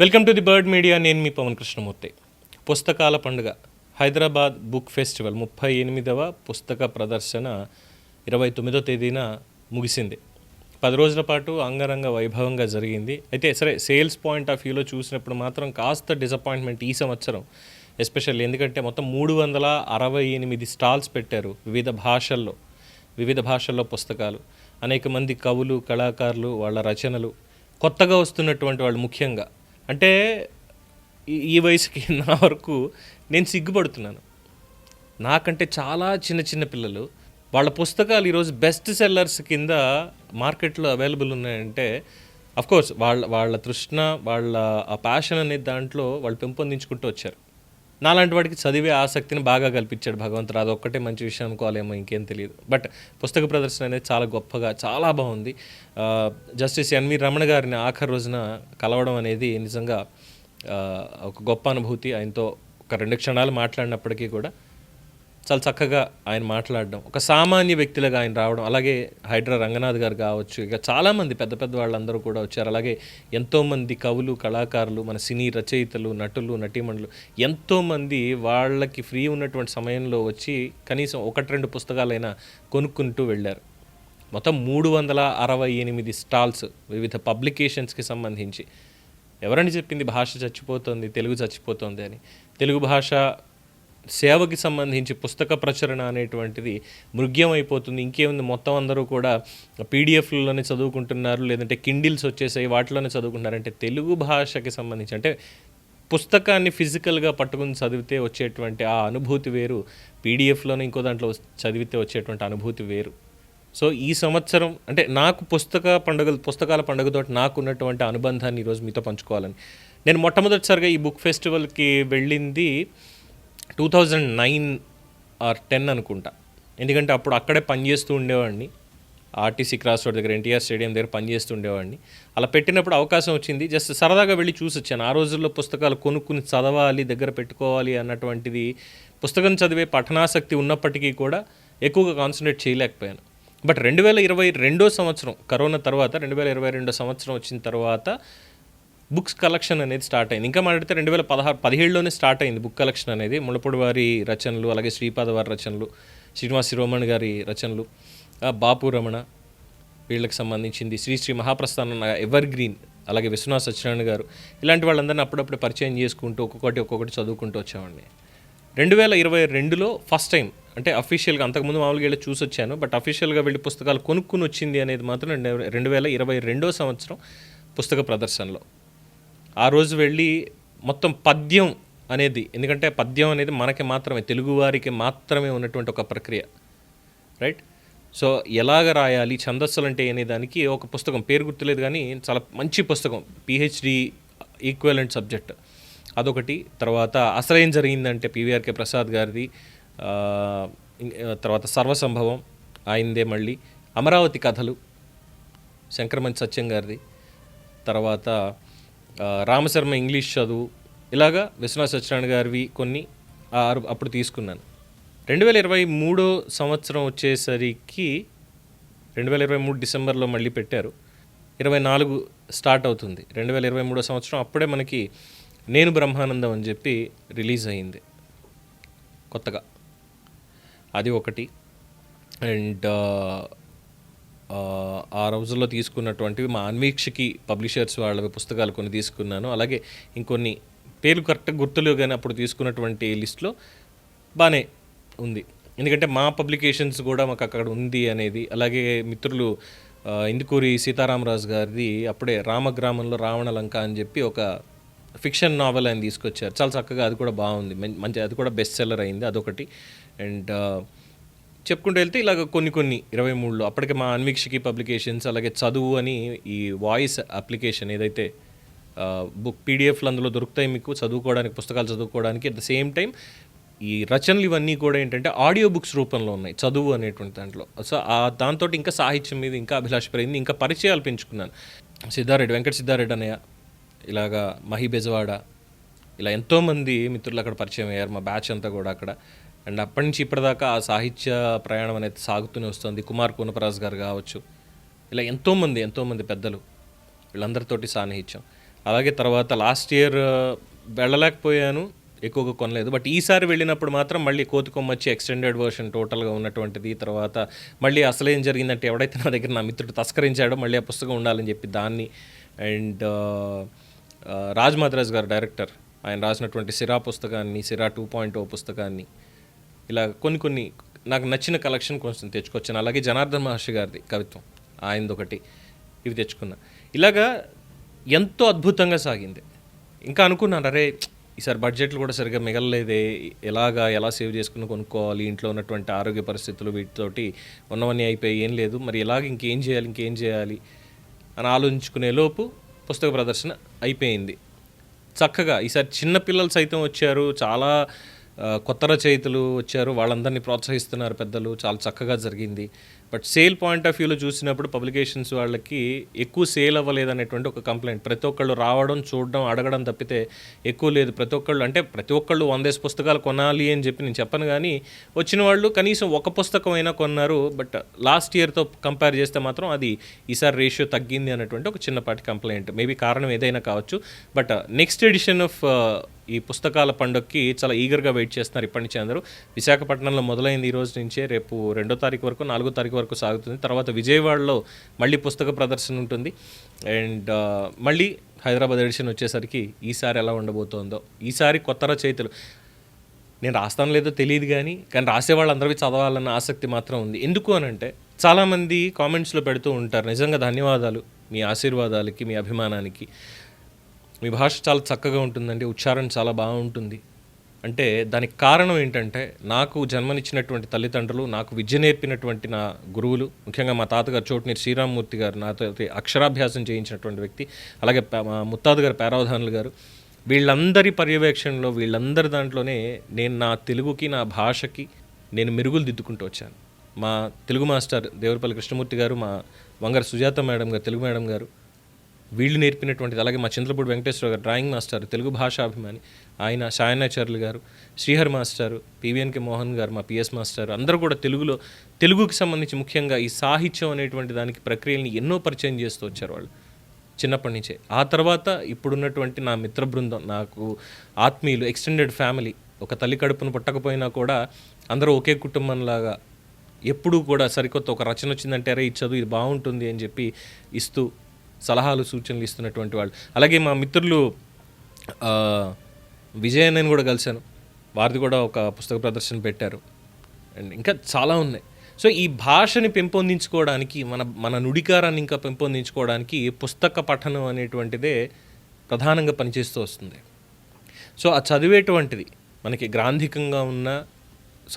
Welcome to the bird media. నేను మీ పవన్ కృష్ణమూర్తి. పుస్తకాల పండుగ హైదరాబాద్ బుక్ ఫెస్టివల్ 38వ పుస్తక ప్రదర్శన 29వ తేదీన ముగిసింది. 10 రోజుల పాటు అంగరంగ వైభవంగా జరిగింది. అయితే సరే, సేల్స్ పాయింట్ ఆఫ్ వ్యూలో చూసినప్పుడు మాత్రం కాస్త డిసప్పాయింట్మెంట్ ఈ సంవత్సరం, ఎస్పెషల్లీ ఎందుకంటే మొత్తం 368 స్టాల్స్ పెట్టారు. వివిధ భాషల్లో పుస్తకాలు, అనేక మంది కవులు, కళాకారులు, వాళ్ళ రచనలు, కొత్తగా వస్తున్నటువంటి వాళ్ళు ముఖ్యంగా. అంటే ఈ వయసుకి నా వరకు నేను సిగ్గుపడుతున్నాను. నాకంటే చాలా చిన్న చిన్న పిల్లలు వాళ్ళ పుస్తకాలు ఈరోజు బెస్ట్ సెల్లర్స్ కింద మార్కెట్లో అవైలబుల్ ఉన్నాయంటే అఫ్కోర్స్ వాళ్ళ తృష్ణ, వాళ్ళ ఆ ప్యాషన్ అనేది దాంట్లో వాళ్ళు పెంపొందించుకుంటూ వచ్చారు. నాలాంటి వాడికి చదివే ఆసక్తిని బాగా కల్పించాడు భగవంతుడు. అదొక్కటే మంచి విషయం అనుకోవాలేమో, ఇంకేం తెలియదు. బట్ పుస్తక ప్రదర్శన అనేది చాలా గొప్పగా, చాలా బాగుంది. జస్టిస్ ఎన్వి రమణ గారిని ఆఖరి రోజున కలవడం అనేది నిజంగా ఒక గొప్ప అనుభూతి. ఆయనతో ఒక 2 క్షణాలు మాట్లాడినప్పటికీ కూడా చాలా చక్కగా ఆయన మాట్లాడడం, ఒక సామాన్య వ్యక్తులుగా ఆయన రావడం. అలాగే హైడ్రా రంగనాథ్ గారు కావచ్చు, ఇక చాలామంది పెద్ద పెద్ద వాళ్ళందరూ కూడా వచ్చారు. అలాగే ఎంతోమంది కవులు, కళాకారులు, మన సినీ రచయితలు, నటులు, నటీమణులు ఎంతోమంది వాళ్ళకి ఫ్రీ ఉన్నటువంటి సమయంలో వచ్చి కనీసం 1-2 పుస్తకాలైనా కొనుక్కుంటూ వెళ్ళారు. మొత్తం 368 స్టాల్స్ వివిధ పబ్లికేషన్స్కి సంబంధించి. ఎవరని చెప్పింది భాష చచ్చిపోతుంది, తెలుగు చచ్చిపోతుంది అని? తెలుగు భాష సేవకి సంబంధించి పుస్తక ప్రచురణ అనేటువంటిది మృగ్యం అయిపోతుంది. ఇంకేముంది, మొత్తం అందరూ కూడా పీడిఎఫ్లలోనే చదువుకుంటున్నారు, లేదంటే కిండిల్స్ వచ్చేసాయి, వాటిలోనే చదువుకుంటున్నారు. అంటే తెలుగు భాషకి సంబంధించి, అంటే పుస్తకాన్ని ఫిజికల్గా పట్టుకుని చదివితే వచ్చేటువంటి ఆ అనుభూతి వేరు, పీడిఎఫ్లోనే ఇంకో దాంట్లో చదివితే వచ్చేటువంటి అనుభూతి వేరు. సో ఈ సంవత్సరం అంటే నాకు పుస్తకాల పండుగతో నాకు ఉన్నటువంటి అనుబంధాన్ని ఈరోజు మీతో పంచుకోవాలని. నేను మొట్టమొదటిసారిగా ఈ బుక్ ఫెస్టివల్కి వెళ్ళింది 2009 or 10 అనుకుంటా. ఎందుకంటే అప్పుడు అక్కడే పనిచేస్తూ ఉండేవాడిని, ఆర్టీసీ క్రాస్ రోడ్ దగ్గర ఎన్టీఆర్ స్టేడియం దగ్గర పనిచేస్తూ ఉండేవాడిని. అలా పెట్టినప్పుడు అవకాశం వచ్చింది, జస్ట్ సరదాగా వెళ్ళి చూసి వచ్చాను. ఆ రోజుల్లో పుస్తకాలు కొనుక్కుని చదవాలి, దగ్గర పెట్టుకోవాలి అన్నటువంటిది, పుస్తకం చదివే పఠనాసక్తి ఉన్నప్పటికీ కూడా ఎక్కువగా కాన్సన్ట్రేట్ చేయలేకపోయాను. బట్ 2022 సంవత్సరం, కరోనా తర్వాత 2022 సంవత్సరం వచ్చిన తర్వాత బుక్స్ కలెక్షన్ అనేది స్టార్ట్ అయింది. ఇంకా మాట్లాడితే 2017లోనే స్టార్ట్ అయింది బుక్ కలెక్షన్ అనేది. ముళ్ళపూడి వారి రచనలు, అలాగే శ్రీపాద వారి రచనలు, శ్రీనివాస్ శిరోమణి గారి రచనలు, బాపు రమణ వీళ్ళకి సంబంధించింది, శ్రీ మహాప్రస్థానం ఎవర్ గ్రీన్, అలాగే విశ్వనాథ్ సత్యనారాయణ గారు, ఇలాంటి వాళ్ళందరినీ అప్పుడప్పుడు పరిచయం చేసుకుంటూ ఒక్కొక్కటి చదువుకుంటూ వచ్చామండి. 2022లో ఫస్ట్ టైం, అంటే అఫీషియల్గా, అంతకుముందు మామూలుగా వెళ్ళి చూసి వచ్చాను, బట్ అఫీషియల్గా వెళ్ళి పుస్తకాలు కొనుక్కుని వచ్చింది అనేది మాత్రం 2022 సంవత్సరం పుస్తక ప్రదర్శనలో. ఆ రోజు వెళ్ళి మొత్తం పద్యం అనేది, ఎందుకంటే పద్యం అనేది మనకి మాత్రమే, తెలుగువారికి మాత్రమే ఉన్నటువంటి ఒక ప్రక్రియ, రైట్? సో ఎలాగ రాయాలి, ఛందస్సులు అంటే అనే దానికి ఒక పుస్తకం, పేరు గుర్తులేదు కానీ చాలా మంచి పుస్తకం, పిహెచ్డి ఈక్వలెంట్ సబ్జెక్ట్, అదొకటి. తర్వాత అసలేం జరిగిందంటే పివిఆర్కే ప్రసాద్ గారిది, తర్వాత సర్వసంభవం ఆయనదే, మళ్ళీ అమరావతి కథలు శంకరమంచి సత్యం గారిది, తర్వాత రామశర్మ ఇంగ్లీష్ చదువు, ఇలాగా విశ్వనాథ్ సత్యనారాయణ గారివి కొన్ని అప్పుడు తీసుకున్నాను. 2023 సంవత్సరం వచ్చేసరికి 2023 డిసెంబర్లో మళ్ళీ పెట్టారు, 24 స్టార్ట్ అవుతుంది 2023 సంవత్సరం. అప్పుడే మనకి నేను బ్రహ్మానందం అని చెప్పి రిలీజ్ అయ్యింది కొత్తగా, అది ఒకటి. అండ్ ఆ రోజుల్లో తీసుకున్నటువంటివి మా అన్వీక్షకి పబ్లిషర్స్ వాళ్ళ పుస్తకాలు కొన్ని తీసుకున్నాను. అలాగే ఇంకొన్ని పేర్లు కరెక్ట్గా గుర్తులేవు కానీ అప్పుడు తీసుకున్నటువంటి లిస్ట్లో బాగానే ఉంది, ఎందుకంటే మా పబ్లికేషన్స్ కూడా మాకు అక్కడ ఉంది అనేది. అలాగే మిత్రులు ఇందుకూరి సీతారామరాజు గారిది అప్పుడే రామగ్రామంలో రావణ లంక అని చెప్పి ఒక ఫిక్షన్ నావెల్ ఆయన తీసుకొచ్చారు, చాలా చక్కగా, అది కూడా బాగుంది, మంచి, అది కూడా బెస్ట్ సెల్లర్ అయింది, అదొకటి. అండ్ చెప్పుకుంటూ వెళ్తే ఇలాగ కొన్ని 23లో అప్పటికే మా అన్వీక్షకి పబ్లికేషన్స్, అలాగే చదువు అని ఈ వాయిస్ అప్లికేషన్ ఏదైతే బుక్ పీడిఎఫ్లు అందులో దొరుకుతాయి మీకు చదువుకోవడానికి, పుస్తకాలు చదువుకోవడానికి. అట్ ద సేమ్ టైం ఈ రచనలు ఇవన్నీ కూడా ఏంటంటే ఆడియో బుక్స్ రూపంలో ఉన్నాయి చదువు అనేటువంటి దాంట్లో. సో దాంతో ఇంకా సాహిత్యం మీద ఇంకా అభిలాష పెరిగింది, ఇంకా పరిచయాలు పెంచుకున్నాను. వెంకట సిద్ధారెడ్డి అన్నయ్య, ఇలాగా మహి బెజవాడ, ఇలా ఎంతోమంది మిత్రులు అక్కడ పరిచయం అయ్యారు, మా బ్యాచ్ అంతా కూడా అక్కడ. అండ్ అప్పటి నుంచి ఇప్పటిదాకా ఆ సాహిత్య ప్రయాణం అనేది సాగుతూనే వస్తుంది. కుమార్ కూనపరాజు గారు కావచ్చు, ఇలా ఎంతోమంది పెద్దలు, వీళ్ళందరితోటి సాన్నిహిత్యం. అలాగే తర్వాత లాస్ట్ ఇయర్ వెళ్ళలేకపోయాను, ఎక్కువగా కొనలేదు. బట్ ఈసారి వెళ్ళినప్పుడు మాత్రం మళ్ళీ కోతికొమ్మచ్చి ఎక్స్టెండెడ్ వర్షన్ టోటల్గా ఉన్నటువంటిది, తర్వాత మళ్ళీ అసలేం జరిగిందంటే ఎవడైతే నా దగ్గర నా మిత్రుడు తస్కరించాడో మళ్ళీ ఆ పుస్తకం ఉండాలని చెప్పి దాన్ని, అండ్ రాజ్ మాద్రాజ్ గారు డైరెక్టర్, ఆయన రాసినటువంటి సిరా పుస్తకాన్ని, సిరా 2.0 పుస్తకాన్ని, ఇలా కొన్ని నాకు నచ్చిన కలెక్షన్ కొంచెం తెచ్చుకొచ్చాను. అలాగే జనార్దన్ మహర్షి గారిది కవిత్వం, ఆయనదొకటి, ఇవి తెచ్చుకున్నా. ఇలాగా ఎంతో అద్భుతంగా సాగింది. ఇంకా అనుకున్నాను, అరే ఈసారి బడ్జెట్లు కూడా సరిగ్గా మిగలలేదే, ఎలా సేవ్ చేసుకుని కొనుక్కోవాలి, ఇంట్లో ఉన్నటువంటి ఆరోగ్య పరిస్థితులు వీటితోటి ఉన్నవన్నీ అయిపోయి ఏం లేదు, మరి ఎలాగ ఇంకేం చేయాలి అని ఆలోచించుకునే లోపు పుస్తక ప్రదర్శన అయిపోయింది చక్కగా. ఈసారి చిన్నపిల్లలు సైతం వచ్చారు, చాలా కొత్త రచయితలు వచ్చారు, వాళ్ళందరినీ ప్రోత్సహిస్తున్నారు పెద్దలు, చాలా చక్కగా జరిగింది. బట్ సేల్ పాయింట్ ఆఫ్ వ్యూలో చూసినప్పుడు పబ్లికేషన్స్ వాళ్ళకి ఎక్కువ సేల్ అవ్వలేదు అనేటువంటి ఒక కంప్లైంట్. ప్రతి ఒక్కళ్ళు రావడం, చూడడం, అడగడం తప్పితే ఎక్కువ లేదు. ప్రతి ఒక్కళ్ళు 100 పుస్తకాలు కొనాలి అని చెప్పి నేను చెప్పను, కానీ వచ్చిన వాళ్ళు కనీసం ఒక పుస్తకం అయినా కొన్నారు. బట్ లాస్ట్ ఇయర్తో కంపేర్ చేస్తే మాత్రం అది ఈసారి రేషియో తగ్గింది అనేటువంటి ఒక చిన్నపాటి కంప్లైంట్. మేబీ కారణం ఏదైనా కావచ్చు. బట్ నెక్స్ట్ ఎడిషన్ ఆఫ్ ఈ పుస్తకాల పండుగకి చాలా ఈగర్గా వెయిట్ చేస్తున్నారు ఇప్పటి నుంచి అందరూ. విశాఖపట్నంలో మొదలైంది ఈ రోజు నుంచే, రేపు 2వ తారీఖు వరకు 4వ తారీఖు వరకు సాగుతుంది. తర్వాత విజయవాడలో మళ్ళీ పుస్తక ప్రదర్శన ఉంటుంది. అండ్ మళ్ళీ హైదరాబాద్ ఎడిషన్ వచ్చేసరికి ఈసారి ఎలా ఉండబోతోందో, ఈసారి కొత్త రచయితలు, నేను రాస్తాను లేదో తెలియదు కానీ రాసేవాళ్ళు అందరికీ చదవాలన్న ఆసక్తి మాత్రం ఉంది. ఎందుకు అనంటే చాలామంది కామెంట్స్లో పెడుతూ ఉంటారు, నిజంగా ధన్యవాదాలు మీ ఆశీర్వాదాలకి, మీ అభిమానానికి. మీ భాష చాలా చక్కగా ఉంటుందండి, ఉచ్చారణ చాలా బాగుంటుంది అంటే దానికి కారణం ఏంటంటే, నాకు జన్మనిచ్చినటువంటి తల్లిదండ్రులు, నాకు విద్య నేర్పినటువంటి నా గురువులు, ముఖ్యంగా మా తాతగారు చోటునీరు శ్రీరామ్మూర్తి గారు నాతో అక్షరాభ్యాసం చేయించినటువంటి వ్యక్తి, అలాగే మా ముత్తాత గారు పేరావధానులు గారు, వీళ్ళందరి పర్యవేక్షణలో, వీళ్ళందరి దాంట్లోనే నేను నా తెలుగుకి, నా భాషకి నేను మెరుగులు దిద్దుకుంటూ వచ్చాను. మా తెలుగు మాస్టర్ దేవరపల్లి కృష్ణమూర్తి గారు, మా వంగర సుజాత మేడం గారు, తెలుగు మేడం గారు, వీళ్ళు నేర్పినటువంటిది. అలాగే మా చంద్రపూడి వెంకటేశ్వర గారు డ్రాయింగ్ మాస్టర్, తెలుగు భాషాభిమాని, ఆయన సాయనాచార్యులు గారు, శ్రీహరి మాస్టారు, పివిఎన్కే మోహన్ గారు, మా పిఎస్ మాస్టారు, అందరూ కూడా తెలుగుకి సంబంధించి ముఖ్యంగా ఈ సాహిత్యం అనేటువంటి దానికి ప్రక్రియల్ని ఎన్నో పరిచయం చేస్తూ వచ్చారు వాళ్ళు చిన్నప్పటి నుంచే. ఆ తర్వాత ఇప్పుడున్నటువంటి నా మిత్ర బృందం, నాకు ఆత్మీయులు, ఎక్స్టెండెడ్ ఫ్యామిలీ, ఒక తల్లి కడుపును పుట్టకపోయినా కూడా అందరూ ఒకే కుటుంబంలాగా ఎప్పుడూ కూడా సరికొత్త ఒక రచన వచ్చిందంటే అరే ఇది చదువు, ఇది బాగుంటుంది అని చెప్పి ఇస్తూ సలహాలు, సూచనలు ఇస్తున్నటువంటి వాళ్ళు. అలాగే మా మిత్రులు విజయ్ నేను కూడా కలిశాను, వారిది కూడా ఒక పుస్తక ప్రదర్శన పెట్టారు. అండ్ ఇంకా చాలా ఉన్నాయి. సో ఈ భాషని పెంపొందించుకోవడానికి, మన నుడికారాన్ని ఇంకా పెంపొందించుకోవడానికి పుస్తక పఠనం అనేటువంటిదే ప్రధానంగా పనిచేస్తూ వస్తుంది. సో ఆ చదివేటువంటిది మనకి గ్రాంధికంగా ఉన్న,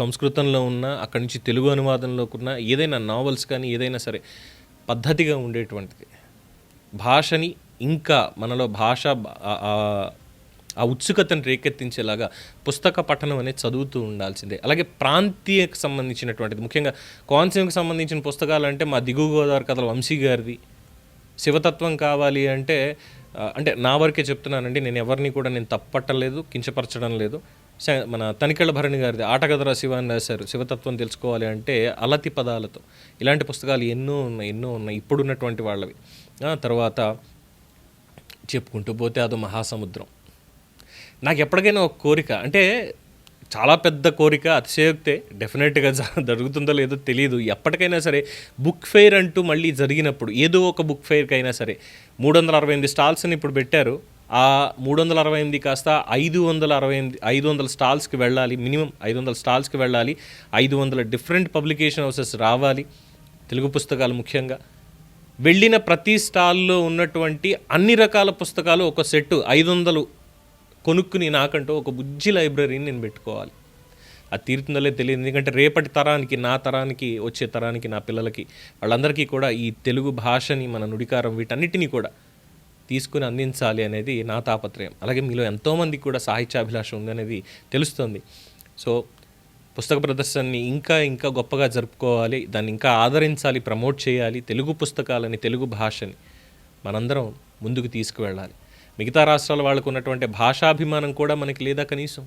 సంస్కృతంలో ఉన్న, అక్కడి నుంచి తెలుగు అనువాదంలోకి ఉన్న ఏదైనా నావెల్స్ కానీ ఏదైనా సరే పద్ధతిగా ఉండేటువంటిది, భాషని ఇంకా మనలో ఆ ఉత్సుకతను రేకెత్తించేలాగా పుస్తక పఠనం అనేది చదువుతూ ఉండాల్సిందే. అలాగే ప్రాంతీయకు సంబంధించినటువంటిది, ముఖ్యంగా కోనసీమకు సంబంధించిన పుస్తకాలు అంటే మా దిగువ గోదావరి కథల వంశీ గారిది, శివతత్వం కావాలి అంటే నా వరకే చెప్తున్నానండి, నేను ఎవరిని కూడా నేను తప్పట్టలేదు, కించపరచడం లేదు. మన తనికెళ్ళ భరణి గారిది ఆటగదరా శివ అని రాశారు, శివతత్వం తెలుసుకోవాలి అంటే అలతి పదాలతో. ఇలాంటి పుస్తకాలు ఎన్నో ఉన్నాయి ఇప్పుడున్నటువంటి వాళ్ళవి. తర్వాత చెప్పుకుంటూ పోతే అదో మహాసముద్రం. నాకు ఎప్పటికైనా ఒక కోరిక, అంటే చాలా పెద్ద కోరిక, అతిశయోక్తే, డెఫినెట్గా జరుగుతుందో లేదో తెలియదు. ఎప్పటికైనా సరే బుక్ ఫెయిర్ అంటూ మళ్ళీ జరిగినప్పుడు, ఏదో ఒక బుక్ ఫెయిర్కైనా సరే 368 స్టాల్స్ని ఇప్పుడు పెట్టారు, ఆ 368 కాస్త 500 స్టాల్స్కి వెళ్ళాలి, మినిమం 500 స్టాల్స్కి వెళ్ళాలి, 500 డిఫరెంట్ పబ్లికేషన్ హౌసెస్ రావాలి, తెలుగు పుస్తకాలు ముఖ్యంగా. వెళ్ళిన ప్రతి స్టాల్లో ఉన్నటువంటి అన్ని రకాల పుస్తకాలు ఒక సెట్టు 500 కొనుక్కుని నాకంటూ ఒక బుజ్జి లైబ్రరీని నేను పెట్టుకోవాలి. అది తీరుతుందో తెలియదు, ఎందుకంటే రేపటి తరానికి, నా తరానికి, వచ్చే తరానికి, నా పిల్లలకి, వాళ్ళందరికీ కూడా ఈ తెలుగు భాషని, మన నుడికారం, వీటన్నిటినీ కూడా తీసుకుని అందించాలి అనేది నా తాపత్రయం. అలాగే మీలో ఎంతోమందికి కూడా సాహిత్యాభిలాష ఉందనేది తెలుస్తుంది. సో పుస్తక ప్రదర్శనని ఇంకా గొప్పగా జరుపుకోవాలి, దాన్ని ఇంకా ఆదరించాలి, ప్రమోట్ చేయాలి. తెలుగు పుస్తకాలని, తెలుగు భాషని మనందరం ముందుకు తీసుకువెళ్ళాలి. మిగతా రాష్ట్రాల వాళ్ళకు ఉన్నటువంటి భాషాభిమానం కూడా మనకి లేదా కనీసం?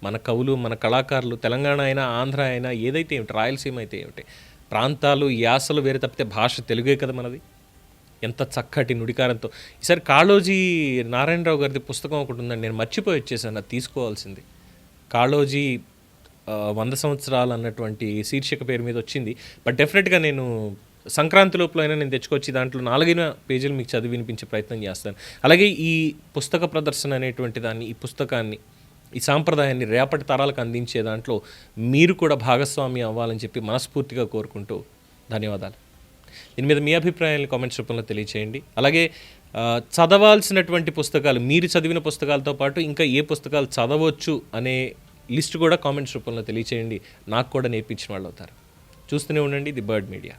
మన కవులు, మన కళాకారులు, తెలంగాణ అయినా, ఆంధ్ర అయినా, ఏదైతే ఏమిటి, రాయలసీమ అయితే ఏమిటి, ప్రాంతాలు, యాసలు వేరే తప్పితే భాష తెలుగే కదా మనది. ఎంత చక్కటి నుడికారంతో. ఈసారి కాళోజీ నారాయణరావు గారిది పుస్తకం ఒకటి ఉందండి, నేను మర్చిపోయి వచ్చేసాను, అది తీసుకోవాల్సింది. కాళోజీ 100 సంవత్సరాలు అన్నటువంటి శీర్షిక పేరు మీద వచ్చింది. బట్ డెఫినెట్గా నేను సంక్రాంతి లోపల అయినా నేను తెచ్చుకొచ్చి దాంట్లో 4 పేజీలు మీకు చదివి వినిపించే ప్రయత్నం చేస్తాను. అలాగే ఈ పుస్తక ప్రదర్శన అనేటువంటి దాన్ని, ఈ పుస్తకాన్ని, ఈ సాంప్రదాయాన్ని రేపటి తరాలకు అందించే దాంట్లో మీరు కూడా భాగస్వామి అవ్వాలని చెప్పి మనస్ఫూర్తిగా కోరుకుంటూ ధన్యవాదాలు. దీని మీద మీ అభిప్రాయాన్ని కామెంట్స్ రూపంలో తెలియచేయండి. అలాగే చదవాల్సినటువంటి పుస్తకాలు, మీరు చదివిన పుస్తకాలతో పాటు ఇంకా ఏ పుస్తకాలు చదవచ్చు అనే లిస్ట్ కూడా కామెంట్స్ రూపంలో తెలియచేయండి. నాకు కూడా నేర్పించిన వాళ్ళు అవుతారు. చూస్తూనే ఉండండి ది బర్డ్ మీడియా.